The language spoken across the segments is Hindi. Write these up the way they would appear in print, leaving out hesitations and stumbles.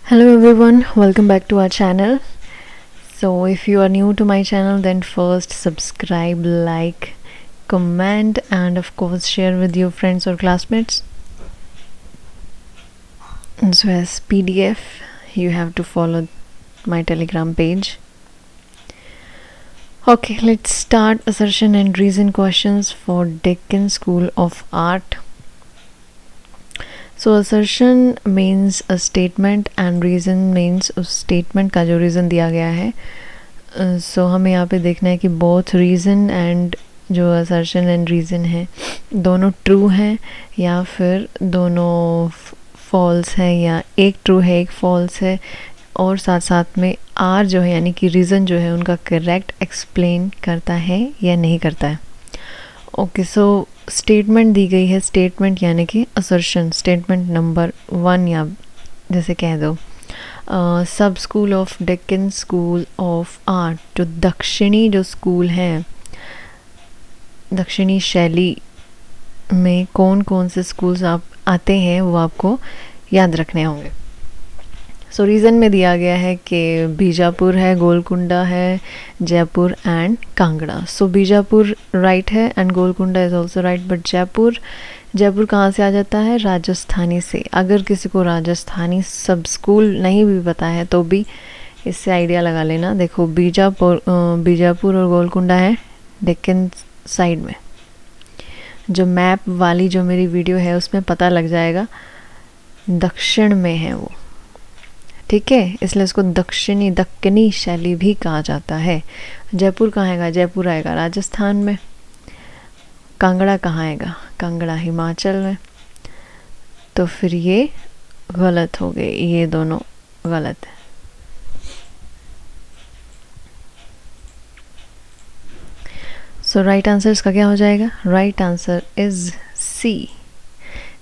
Hello everyone, welcome back to our channel. So if you are new to my channel, then first subscribe, like, comment and of course share with your friends or classmates. And so as PDF you have to follow my Telegram page. Okay, let's start assertion and reason questions for Deccan School of Art. So assertion means a statement and reason means उस statement का जो reason दिया गया है. So हमें यहाँ पे देखना है कि both reason and जो assertion and reason है दोनों true हैं या फिर दोनों false है या एक true है एक false है और साथ साथ में R जो है यानी कि reason जो है उनका correct explain करता है या नहीं करता है. ओके सो स्टेटमेंट दी गई है. स्टेटमेंट यानी कि असर्शन. स्टेटमेंट नंबर 1 या जैसे कह दो सब school of Deccan school of art. जो दक्षिणी जो स्कूल हैं दक्षिणी शैली में कौन कौन से स्कूल्स आप आते हैं वो आपको याद रखने होंगे. सो रीज़न में दिया गया है कि बीजापुर है, गोलकुंडा है, Jaipur and Kangra. So Bijapur right है and Golconda is also right. But Jaipur कहाँ से आ जाता है? राजस्थानी से. अगर किसी को राजस्थानी सब स्कूल नहीं भी पता है तो भी इससे आइडिया लगा लेना. देखो बीजापुर और गोलकुंडा है डेक्कन साइड में. जो मैप वाली जो मेरी वीडियो है उसमें पता लग जाएगा दक्षिण में है वो. ठीक है, इसलिए इसको दक्कनी शैली भी कहा जाता है. जयपुर कहाँ आएगा? जयपुर आएगा राजस्थान में. कांगड़ा कहाँ आएगा? कांगड़ा हिमाचल में. तो फिर ये गलत हो गए, ये दोनों गलत है. सो राइट आंसर इसका क्या हो जाएगा? राइट आंसर इज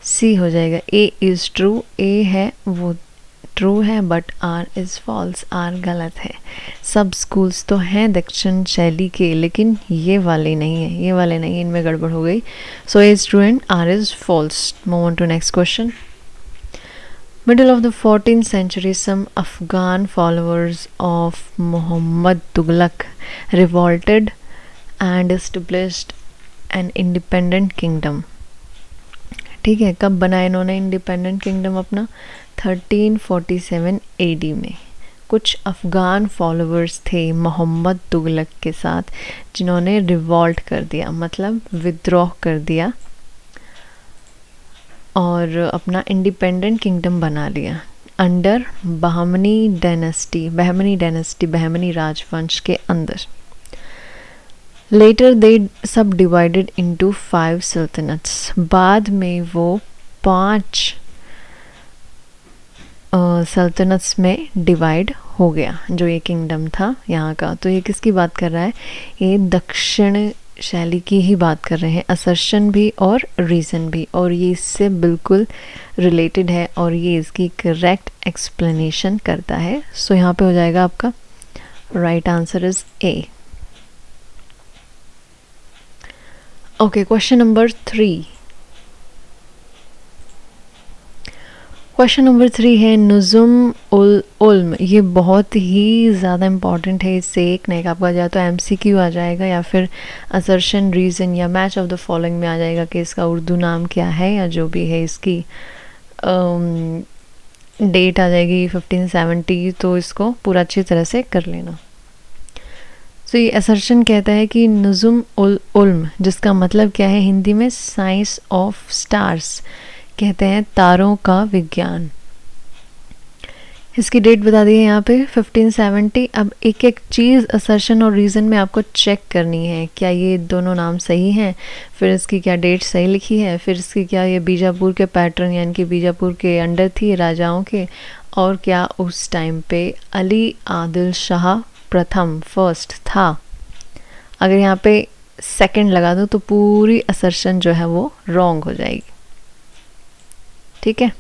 सी हो जाएगा. ए इज़ ट्रू. ए है वो ट्रू है but R is false. R गलत है. सब स्कूल्स तो हैं दक्षिण शैली के लेकिन ये वाले नहीं है. ये वाले नहीं, इनमें गड़बड़ हो गई. So A is true and R is false. Move on to next question. Middle of the 14th century, some Afghan followers of Muhammad Tughlaq revolted and established an independent kingdom. ठीक है, कब बनाया इन्होंने इंडिपेंडेंट किंगडम अपना? 1347 AD में. कुछ अफ़गान फॉलोअर्स थे मोहम्मद तुगलक के साथ जिन्होंने रिवॉल्ट कर दिया, मतलब विद्रोह कर दिया और अपना इंडिपेंडेंट किंगडम बना लिया अंडर बहमनी डायनेस्टी, बहमनी राजवंश के अंदर. लेटर दे सब डिवाइडेड इनटू 5 सल्तनट्स. बाद में वो 5 सल्तनट्स में डिवाइड हो गया जो ये किंगडम था यहाँ का. तो ये किसकी बात कर रहा है? ये दक्षिण शैली की ही बात कर रहे हैं. असर्शन भी और रीज़न भी, और ये इससे बिल्कुल रिलेटेड है और ये इसकी करेक्ट एक्सप्लेनेशन करता है. सो यहाँ पे हो जाएगा आपका right answer is a. Okay, question number 3. Question number 3 है नुजुम उल उल्म. ये बहुत ही ज़्यादा इम्पॉर्टेंट है. इससे एक ना एक आपका या तो MCQ आ जाएगा या फिर असर्शन रीज़न या मैच ऑफ द फॉलोइंग में आ जाएगा कि इसका उर्दू नाम क्या है या जो भी है. इसकी डेट आ जाएगी 1570. तो इसको पूरा अच्छी तरह से कर लेना. तो ये असर्शन कहता है कि नुजुम उल उल्म, जिसका मतलब क्या है हिंदी में? Science of stars. कहते हैं तारों का विज्ञान. इसकी डेट बता दी है यहाँ पे 1570. अब एक एक चीज़ असर्शन और रीज़न में आपको चेक करनी है. क्या ये दोनों नाम सही हैं? फिर इसकी क्या डेट सही लिखी है? फिर इसकी क्या ये बीजापुर के पैटर्न यानी कि बीजापुर के अंडर थी राजाओं के? और क्या उस टाइम पे अली आदिल शाह प्रथम फर्स्ट था? अगर यहाँ पे सेकंड लगा दो तो पूरी असर्शन जो है वो रॉन्ग हो जाएगी. ठीक है,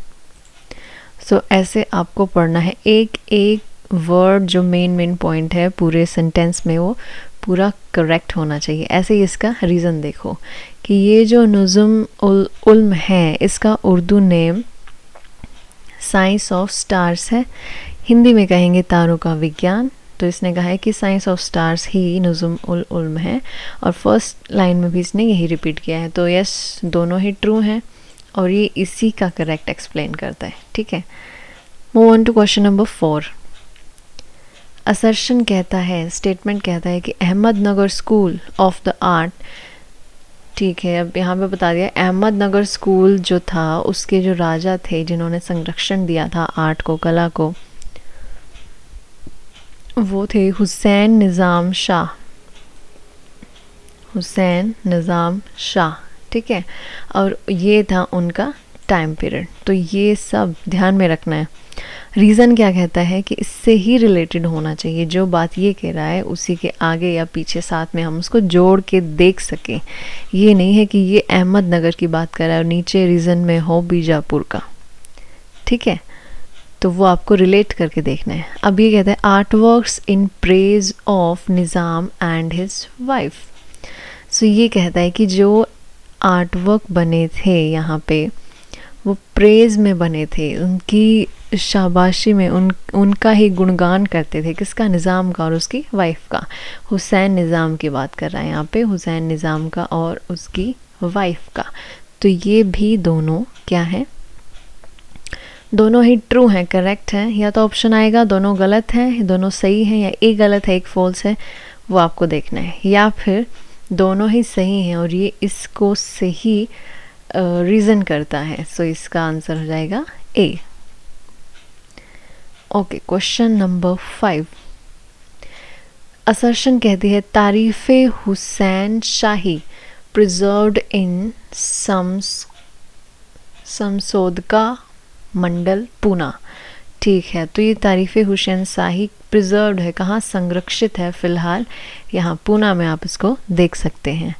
सो ऐसे आपको पढ़ना है. एक एक वर्ड जो मेन पॉइंट है पूरे सेंटेंस में वो पूरा करेक्ट होना चाहिए. ऐसे ही इसका रीज़न देखो कि ये जो नुजुम उल उल्म है इसका Urdu name science of stars है, हिंदी में कहेंगे तारों का विज्ञान। तो इसने कहा है कि साइंस ऑफ स्टार्स ही नुजुम उल उल्म है, और फर्स्ट लाइन में भी इसने यही रिपीट किया है। तो यस, दोनों ही ट्रू हैं और ये इसी का करेक्ट एक्सप्लेन करता है। ठीक है, move on to question number 4। Assertion कहता है, स्टेटमेंट कहता है कि Ahmednagar school of the art, ठीक है, अब यहाँ पे बता दिया अहमदनगर स्कूल जो था उसके जो राजा थे जिन्होंने संरक्षण दिया था आर्ट को, कला को, वो थे हुसैन निज़ाम शाह, हुसैन निज़ाम शाह। ठीक है, और ये था उनका टाइम पीरियड। तो ये सब ध्यान में रखना है। रीज़न क्या कहता है कि इससे ही रिलेटेड होना चाहिए, जो बात ये कह रहा है उसी के आगे या पीछे साथ में हम उसको जोड़ के देख सकें। ये नहीं है कि ये अहमदनगर की बात कर रहा है और नीचे रीज़न में हो बीजापुर का। ठीक है, तो वो आपको रिलेट करके देखना है। अब ये कहता है art works in praise of Nizam and his wife. So ये कहता है कि जो आर्ट वर्क बने थे यहाँ पे वो प्रेज में बने थे, उनकी शाबाशी में, उनका ही गुणगान करते थे। किसका? निज़ाम का और उसकी वाइफ का। हुसैन निज़ाम की बात कर रहा है यहाँ पे, हुसैन निज़ाम का और उसकी वाइफ का। तो ये भी दोनों क्या है? दोनों ही ट्रू हैं, करेक्ट हैं। या तो ऑप्शन आएगा दोनों गलत हैं, दोनों सही हैं, या एक गलत है एक फॉल्स है, वो आपको देखना है। या फिर दोनों ही सही हैं और ये इसको सही रीज़न करता है। सो इसका आंसर हो जाएगा A. Okay, question number 5। Assertion कहती है तारीफ़े हुसैन शाही प्रिजर्व्ड इन समसोदका मंडल पूना। ठीक है, तो ये तारीफ़े हुसैन शाही प्रिजर्व्ड है, कहाँ? संरक्षित है फ़िलहाल यहाँ पूना में, आप इसको देख सकते हैं।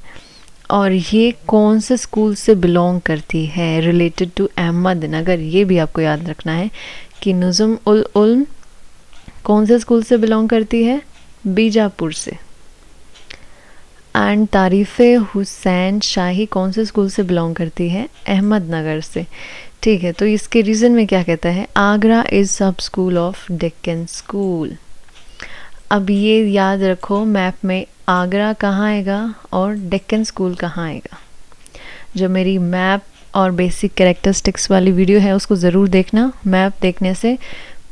और ये कौन से स्कूल से बिलोंग करती है? Related to Ahmednagar. ये भी आपको याद रखना है कि नुजुम उल उल्म कौन से स्कूल से बिलोंग करती है? बीजापुर से। एंड तारीफ़े हुसैन शाही कौन से स्कूल से बिलोंग करती है? अहमदनगर से। ठीक है, तो इसके रीज़न में क्या कहता है? आगरा इज़ सब स्कूल ऑफ डेक्कन स्कूल। अब ये याद रखो, मैप में आगरा कहाँ आएगा और डेक्कन स्कूल कहाँ आएगा। जो मेरी मैप और बेसिक कैरेक्टरिस्टिक्स वाली वीडियो है उसको ज़रूर देखना। मैप देखने से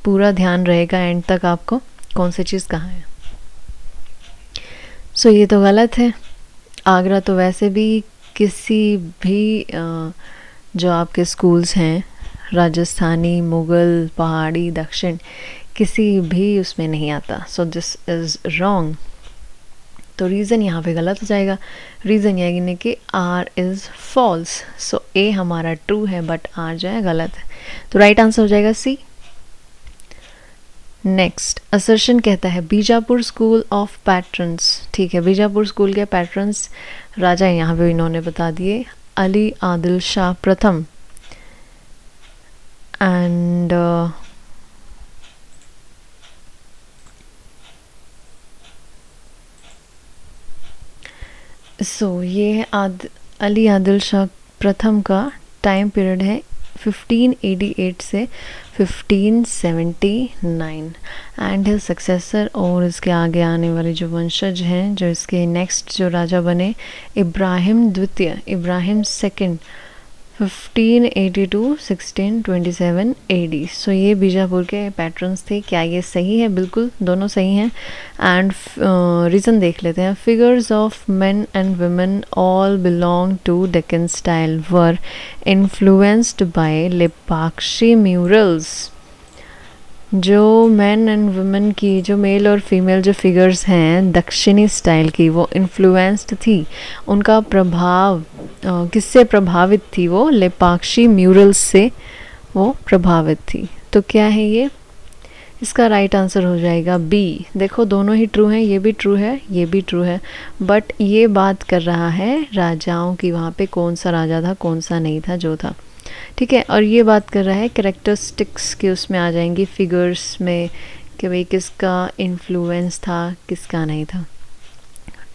पूरा ध्यान रहेगा एंड तक आपको कौन सी चीज़ कहाँ है। सो ये तो गलत है। आगरा तो वैसे भी किसी भी जो आपके स्कूल्स हैं, राजस्थानी, मुग़ल, पहाड़ी, दक्षिण, किसी भी उसमें नहीं आता। सो दिस इज़ रॉन्ग। तो रीज़न यहाँ पे गलत हो जाएगा। रीज़न यानी कि आर इज़ फॉल्स। सो ए हमारा ट्रू है बट आर जो है गलत है। तो राइट आंसर हो जाएगा सी। नेक्स्ट, असर्शन कहता है बीजापुर स्कूल ऑफ पैट्रन्स। ठीक है, बीजापुर स्कूल के पैट्रन्स राजा यहाँ पे इन्होंने बता दिए, अली आदिल शाह प्रथम एंड ये है अली आदिल शाह प्रथम का टाइम पीरियड है 1588 से 1579 एंड हिज सक्सेसर, और इसके आगे आने वाले जो वंशज हैं, जो इसके नेक्स्ट जो राजा बने, इब्राहिम द्वितीय, इब्राहिम सेकंड 1582 1627 AD। सो ये बीजापुर के पैट्रन्स थे। क्या ये सही है? बिल्कुल, दोनों सही हैं। एंड रीज़न देख लेते हैं। Figures of men and women all belong to Deccan style were influenced by Lepakshi murals. जो मैन एंड वुमेन की, जो मेल और फीमेल जो फिगर्स हैं दक्षिणी स्टाइल की, वो इन्फ्लुएंस्ड थी, उनका प्रभाव किससे प्रभावित थी? वो लेपाक्षी म्यूरल्स से वो प्रभावित थी। तो क्या है ये? इसका राइट आंसर हो जाएगा बी। देखो दोनों ही ट्रू हैं, ये भी ट्रू है, ये भी ट्रू है, बट ये बात कर रहा है राजाओं की, वहाँ पे कौन सा राजा था, कौन सा नहीं था, जो था। ठीक है, और ये बात कर रहा है कैरेक्टरिस्टिक्स की, उसमें आ जाएंगी फिगर्स में कि भाई किसका इन्फ्लुएंस था, किसका नहीं था।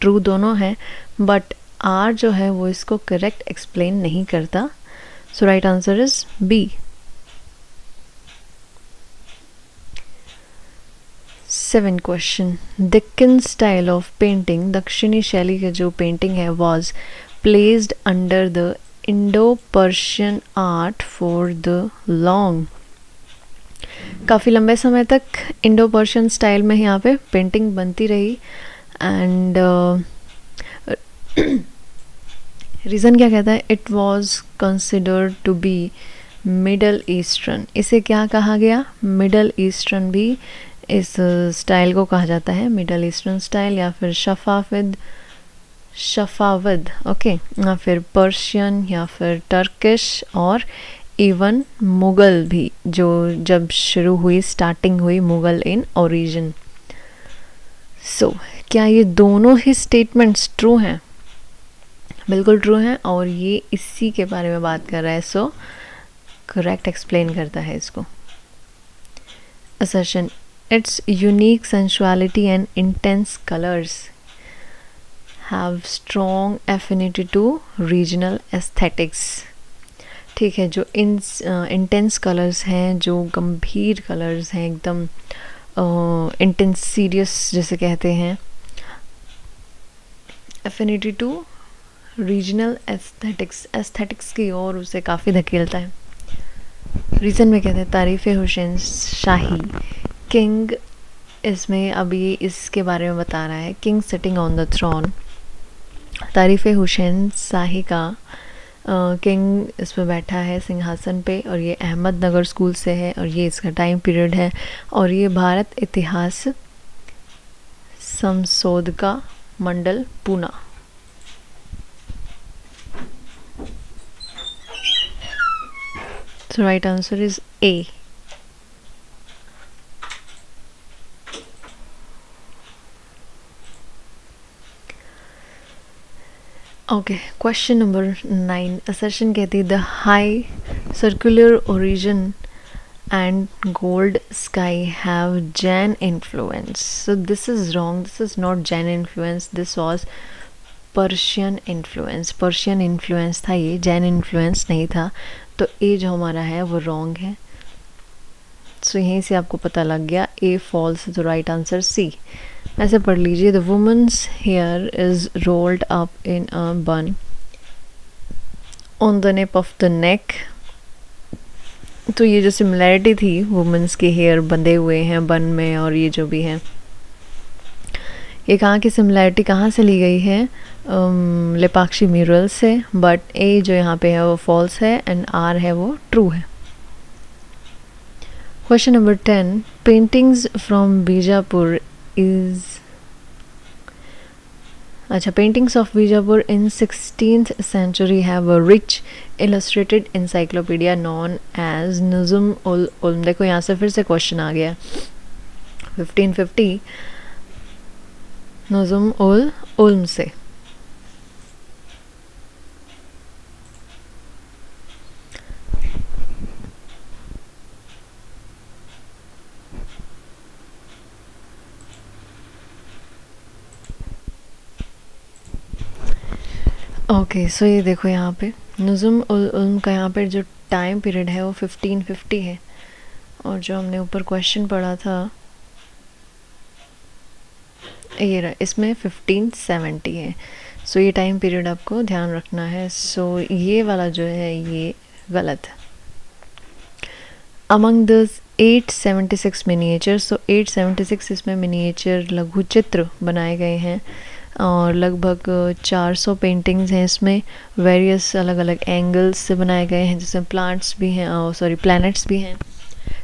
ट्रू दोनों है, बट आर जो है वो इसको करेक्ट एक्सप्लेन नहीं करता। So right answer is B. 7 question, Deccan style of painting, दक्षिणी शैली का जो पेंटिंग है, was placed under the Indo Persian art for the long, काफ़ी लंबे समय तक इंडो पर्शियन स्टाइल में यहाँ पे पेंटिंग बनती रही. एंड रीज़न क्या कहता है, it was considered to be middle eastern, इसे क्या कहा गया, मिडल ईस्टर्न भी इस स्टाइल को कहा जाता है, मिडल ईस्टर्न स्टाइल या फिर शफावद, ओके, या फिर पर्शियन या फिर टर्किश और इवन मुग़ल भी, जो जब शुरू हुई, स्टार्टिंग हुई मुग़ल इन ओरिजिन. सो क्या ये दोनों ही स्टेटमेंट्स ट्रू हैं? बिल्कुल ट्रू हैं, और ये इसी के बारे में बात कर रहा है. सो करेक्ट एक्सप्लेन करता है इसको. Assertion, its unique sensuality and intense colours have strong affinity to regional aesthetics. ठीक है, जो इंटेंस कलर्स हैं, जो गंभीर कलर्स हैं, एकदम इंटेंस सीरियस जिसे कहते हैं, एफिनिटी टू रीजनल एस्थेटिक्स की ओर उसे काफ़ी धकेलता है. रीज़न में कहते हैं तारीफ़ हुसैन शाही, किंग, इसमें अभी इसके बारे में बता रहा है, king sitting on the throne, Tarif Husain शाही का किंग इस पर बैठा है सिंहासन पे, और ये अहमदनगर स्कूल से है, और ये इसका टाइम पीरियड है, और ये Bharat Itihas Sanshodhak Mandal Poona. So right answer is A. Okay, question number 9. Assertion कहती है the high circular origin and gold sky have Jain influence. So this is wrong, this is not Jain influence, this was Persian influence. Persian influence था ये, जैन इन्फ्लुएंस नहीं था. तो ए जो हमारा है वो रॉन्ग है. सो यहीं से आपको पता लग गया, ए फॉल्स, तो राइट आंसर सी. ऐसे पढ़ लीजिए, the women's hair is rolled up in a bun on the nape of the neck. तो ये जो सिमिलैरिटी थी, वुमेन्स के हेयर बंधे हुए हैं बन में, और ये जो भी है, ये कहाँ की सिमिलैरिटी कहाँ से ली गई है, लेपाक्षी म्यूरल से. बट ए जो यहाँ पे है वो फॉल्स है, एंड आर है वो ट्रू है. Question number 10. Paintings from Bijapur is, अच्छा, paintings of Bijapur in 16th century have a rich illustrated encyclopedia known as Nujum ul Uloom. देखो यहाँ से फिर से क्वेश्चन आ गया, 1550 नज़्म उल उल्म से. ओके, सो ये देखो यहाँ पे नज़्म उल उल्म का यहाँ पे जो टाइम पीरियड है वो 1550 है, और जो हमने ऊपर क्वेश्चन पढ़ा था ये रहा, इसमें 1570 है. सो ये टाइम पीरियड आपको ध्यान रखना है. सो ये वाला जो है ये गलत है. अमंग द 876 मिनिएचर, सो 876 इसमें मिनिएचर लघु चित्र बनाए गए हैं, और लगभग 400 पेंटिंग्स हैं इसमें, वेरियस अलग अलग एंगल्स से बनाए गए हैं, जिसमें प्लांट्स भी हैं, सॉरी प्लैनेट्स भी हैं,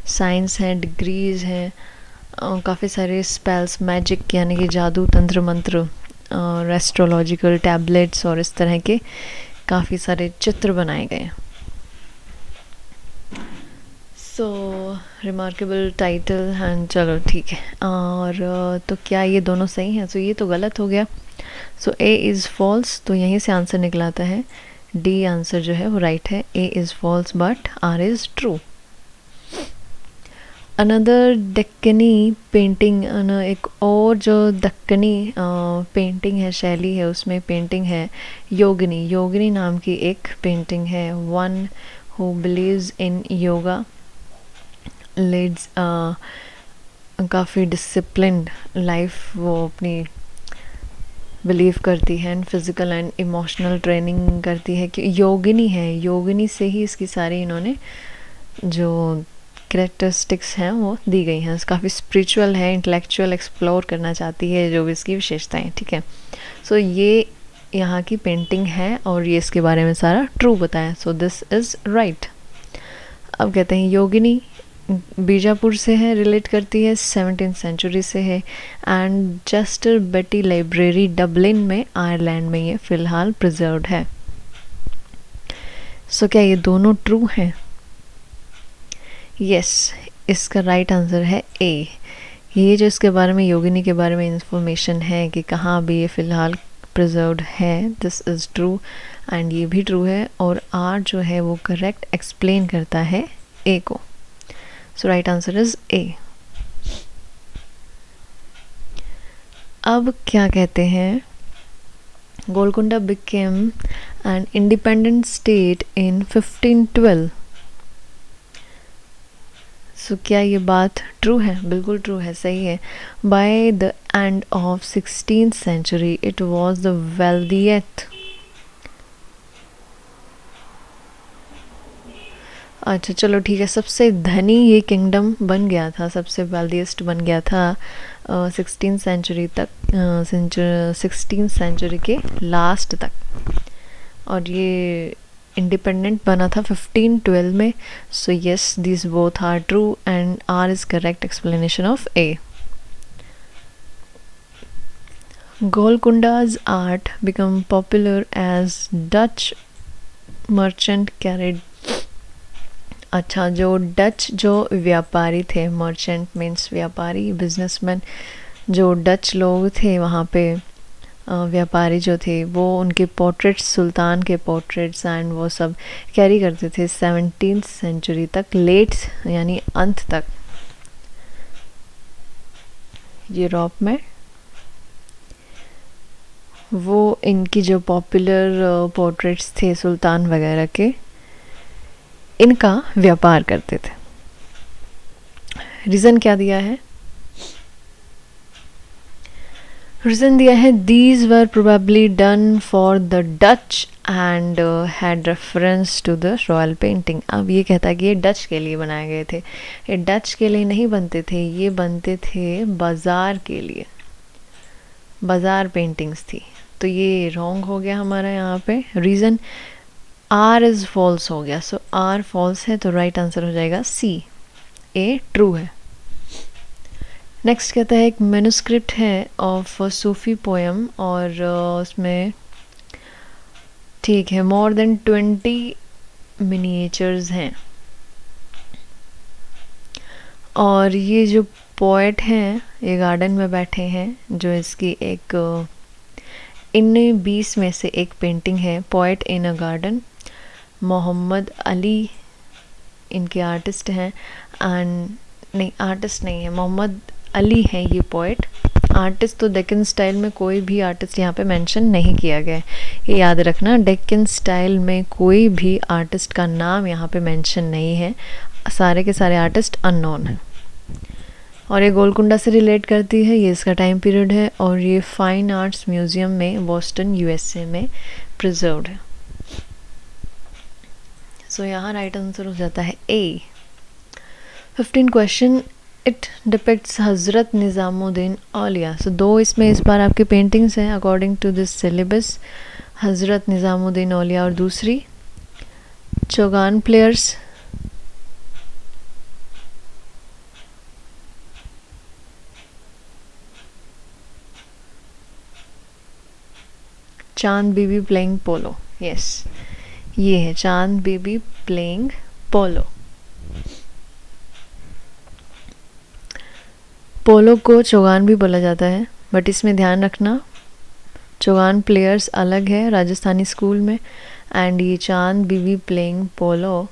साइंस हैं, डिग्रीज हैं, काफ़ी सारे स्पेल्स, मैजिक यानी कि जादू, तंत्र मंत्र, और एस्ट्रोलॉजिकल टैबलेट्स, और इस तरह के काफ़ी सारे चित्र बनाए गए हैं. सो रिमार्केबल टाइटल, हाँ चलो ठीक है. और तो क्या ये दोनों सही हैं? सो ये तो गलत हो गया. सो ए इज़ फॉल्स, तो यहीं से आंसर निकलाता है डी आंसर जो है वो राइट है. A is false but R is true. Another Deccani painting, एक और जो दक्कनी पेंटिंग है, शैली है, उसमें पेंटिंग है योगिनी. योगिनी नाम की एक पेंटिंग है. One who believes in yoga leads काफ़ी डिसिप्लिन्ड लाइफ वो अपनी बिलीव करती है, and physical and emotional training करती है, कि योगिनी है, योगिनी से ही इसकी सारी इन्होंने जो कैरेक्टरिस्टिक्स हैं वो दी गई हैं। काफ़ी स्पिरिचुअल है, इंटेलेक्चुअल एक्सप्लोर करना चाहती है जो भी इसकी विशेषताएं, ठीक है। सो ये यहाँ की पेंटिंग है और ये इसके बारे में सारा ट्रू बताया, सो दिस इज़ राइट। अब कहते हैं योगिनी बीजापुर से है, रिलेट करती है, 17th सेंचुरी से है, एंड चेस्टर बेटी लाइब्रेरी डबलिन में आयरलैंड में ये फ़िलहाल प्रिजर्व्ड है। सो क्या ये दोनों ट्रू हैं? यस, इसका राइट आंसर है ए। ये जो इसके बारे में, योगिनी के बारे में इंफॉर्मेशन है कि कहाँ भी ये फ़िलहाल प्रिजर्व्ड है, दिस इज़ ट्रू, एंड ये भी ट्रू है, और आर जो है वो करेक्ट एक्सप्लेन करता है ए को। सो राइट आंसर इज ए। अब क्या कहते हैं, Golconda became an independent state in 1512। सो क्या ये बात ट्रू है? बिल्कुल ट्रू है, सही है। By the end of 16th century it was the wealthiest. अच्छा चलो ठीक है, सबसे धनी ये किंगडम बन गया था, सबसे वेल्दिएस्ट बन गया था 16th सेंचुरी तक, 16th सेंचुरी के लास्ट तक, और ये इंडिपेंडेंट बना था 1512 में। So yes, this both are true and R is correct explanation of A. Golconda's art became popular as Dutch merchant carried। अच्छा, जो डच जो व्यापारी थे, मर्चेंट मीन्स व्यापारी, बिजनेसमैन, जो डच लोग थे वहाँ पे व्यापारी जो थे, वो उनके पोर्ट्रेट्स, सुल्तान के पोर्ट्रेट्स एंड वो सब कैरी करते थे 17th सेंचुरी तक, लेट यानी अंत तक, यूरोप में। वो इनकी जो पॉपुलर पोर्ट्रेट्स थे सुल्तान वगैरह के, इनका व्यापार करते थे। रीज़न क्या दिया है? रीज़न दिया है these were probably done for the Dutch and had reference to the royal painting. अब ये कहता है कि ये डच के लिए बनाए गए थे, ये डच के लिए नहीं बनते थे, ये बनते थे बाज़ार के लिए, बाज़ार पेंटिंग्स थी। तो ये रॉन्ग हो गया हमारा यहाँ पे। रीज़न आर इज़ फॉल्स हो गया, सो आर फॉल्स है, तो राइट आंसर हो जाएगा सी, ए ट्रू है। नेक्स्ट कहता है एक मैन्युस्क्रिप्ट है ऑफ सूफी पोएम, और उसमें ठीक है मोर देन 20 मिनिएचर्स हैं, और ये जो पोएट हैं ये गार्डन में बैठे हैं, जो इसकी एक इन 20 में से एक पेंटिंग है, poet in a garden, Mohammad Ali इनके आर्टिस्ट हैं, एंड नहीं आर्टिस्ट नहीं है, मोहम्मद अली हैं ये पोएट। आर्टिस्ट तो डेक्कन स्टाइल में कोई भी आर्टिस्ट यहाँ पे मेंशन नहीं किया गया है, ये याद रखना, डेक्कन स्टाइल में कोई भी आर्टिस्ट का नाम यहाँ पे मेंशन नहीं है, सारे के सारे आर्टिस्ट अननोन हैं। और ये गोलकुंडा से रिलेट करती है, ये इसका टाइम पीरियड है, और ये फाइन आर्ट्स म्यूज़ियम में बोस्टन यूएसए में प्रिजर्व्ड है। सो यहाँ राइट आंसर हो जाता है ए। 15 question, it depicts Hazrat Nizamuddin औलिया। सो दो इसमें इस बार आपकी पेंटिंग्स हैं अकॉर्डिंग टू दिस सिलेबस, हज़रत निज़ामुद्दीन औलिया और दूसरी चौगान प्लेयर्स, चांद बीबी प्लेइंग पोलो। यस, ये है चांद बीबी प्लेइंग पोलो। पोलो को चौगान भी बोला जाता है, बट इसमें ध्यान रखना चौगान प्लेयर्स अलग है राजस्थानी स्कूल में, एंड ये चांद बीबी प्लेइंग पोलो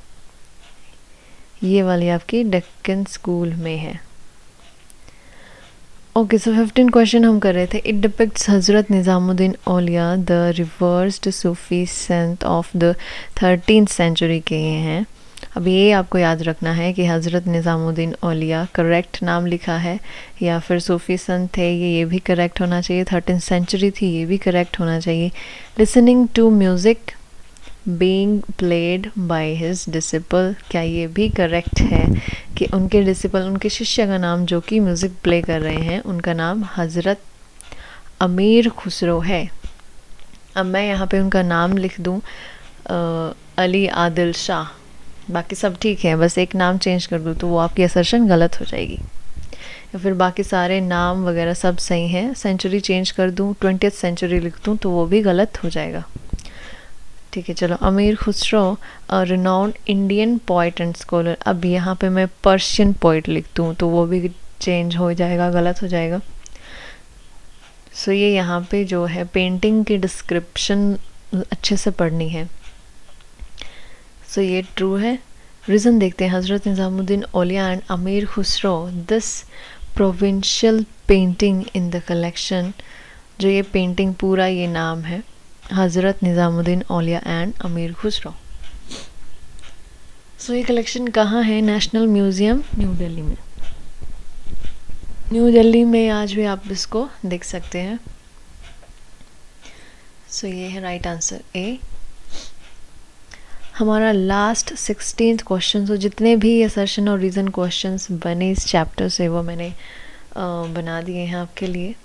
ये वाली आपकी डेक्कन स्कूल में है। ओके, सो 15 क्वेश्चन हम कर रहे थे। It depicts Hazrat Nizamuddin Auliya the revered Sufi saint of the 13th century के ये हैं, अब ये आपको याद रखना है कि हज़रत निज़ामुद्दीन औलिया करेक्ट नाम लिखा है या फिर सूफ़ी संत थे, ये भी करेक्ट होना चाहिए। 13th सेंचुरी थी, ये भी करेक्ट होना चाहिए। Listening to music being played by his disciple, क्या ये भी करेक्ट है कि उनके डिसिपल, उनके शिष्य का नाम जो कि म्यूज़िक प्ले कर रहे हैं, उनका नाम हज़रत अमीर खुसरो है। अब मैं यहाँ पे उनका नाम लिख दूँ अली आदिल शाह, बाकी सब ठीक है, बस एक नाम चेंज कर दूँ तो वो आपकी असर्शन गलत हो जाएगी। या फिर बाकी सारे नाम वगैरह सब सही हैं, सेंचुरी चेंज कर दूँ 20th सेंचुरी लिख दूँ तो वो भी गलत हो जाएगा। ठीक है, चलो। अमीर Khusro renowned Indian poet and scholar, अब यहाँ पे मैं पर्शियन पोइट लिख दूँ तो वो भी चेंज हो जाएगा, गलत हो जाएगा। सो ये यहाँ पे जो है पेंटिंग की डिस्क्रिप्शन अच्छे से पढ़नी है। सो ये ट्रू है। रीज़न देखते हैं, हज़रत निज़ामुद्दीन औलिया एंड अमीर Khusro, this provincial painting in the collection, जो ये पेंटिंग पूरा ये नाम है हज़रत निज़ामुद्दीन औलिया एंड अमीर खुसरो। सो ये कलेक्शन कहाँ है? नेशनल म्यूज़ियम न्यू दिल्ली में। न्यू दिल्ली में आज भी आप इसको देख सकते हैं। सो ये है राइट आंसर ए। हमारा लास्ट 16th क्वेश्चन, तो जितने भी असर्शन और रीज़न क्वेश्चंस बने इस चैप्टर से वो मैंने बना दिए हैं आपके लिए।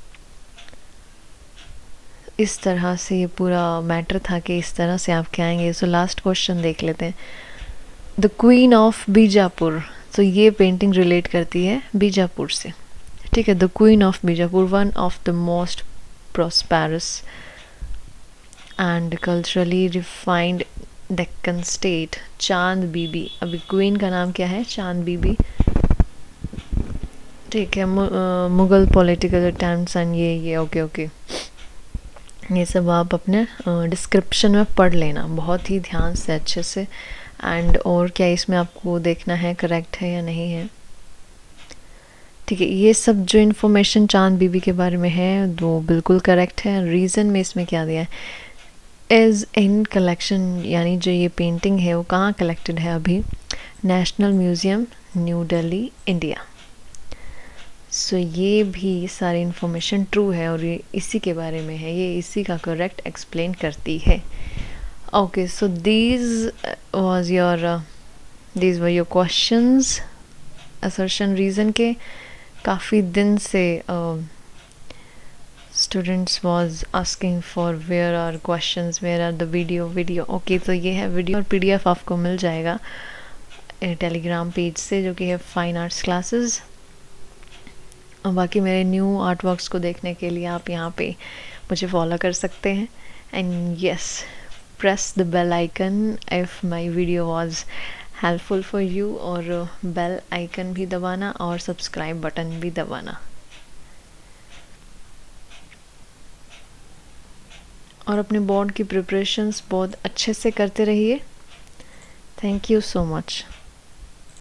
इस तरह से ये पूरा मैटर था कि इस तरह से आप क्या आएंगे। सो लास्ट क्वेश्चन देख लेते हैं। द क्वीन ऑफ बीजापुर, तो ये पेंटिंग रिलेट करती है बीजापुर से। ठीक है, the queen of Bijapur, one of the most prosperous and culturally refined Deccan state, चांद बीबी। अभी क्वीन का नाम क्या है? चांद बीबी। ठीक है, मुग़ल पॉलिटिकल अटैम्प्ट्स एंड ये ओके ओके, ये सब आप अपने डिस्क्रिप्शन में पढ़ लेना बहुत ही ध्यान से, अच्छे से। एंड और क्या इसमें आपको देखना है करेक्ट है या नहीं है। ठीक है, ये सब जो इन्फॉर्मेशन चांद बीबी के बारे में है वो बिल्कुल करेक्ट है। रीज़न में इसमें क्या दिया है? इज़ इन कलेक्शन, यानी जो ये पेंटिंग है वो कहाँ कलेक्टेड है अभी? National museum New Delhi India. So ये भी सारी इन्फॉर्मेशन ट्रू है और ये इसी के बारे में है, ये इसी का करेक्ट एक्सप्लेन करती है। Okay, so these were your questions assertion reason के। काफ़ी दिन से students was asking for where are questions, where are the video. Okay, तो ये है वीडियो और PDF आपको मिल जाएगा टेलीग्राम पेज से, जो कि है फाइन आर्ट्स क्लासेस। और बाकी मेरे न्यू आर्ट वर्क्स को देखने के लिए आप यहाँ पे मुझे फॉलो कर सकते हैं। And yes, press the bell icon if my video was helpful for you, और बेल आइकन भी दबाना और सब्सक्राइब बटन भी दबाना। और अपने बोर्ड की प्रिपरेशंस बहुत अच्छे से करते रहिए। Thank you so much.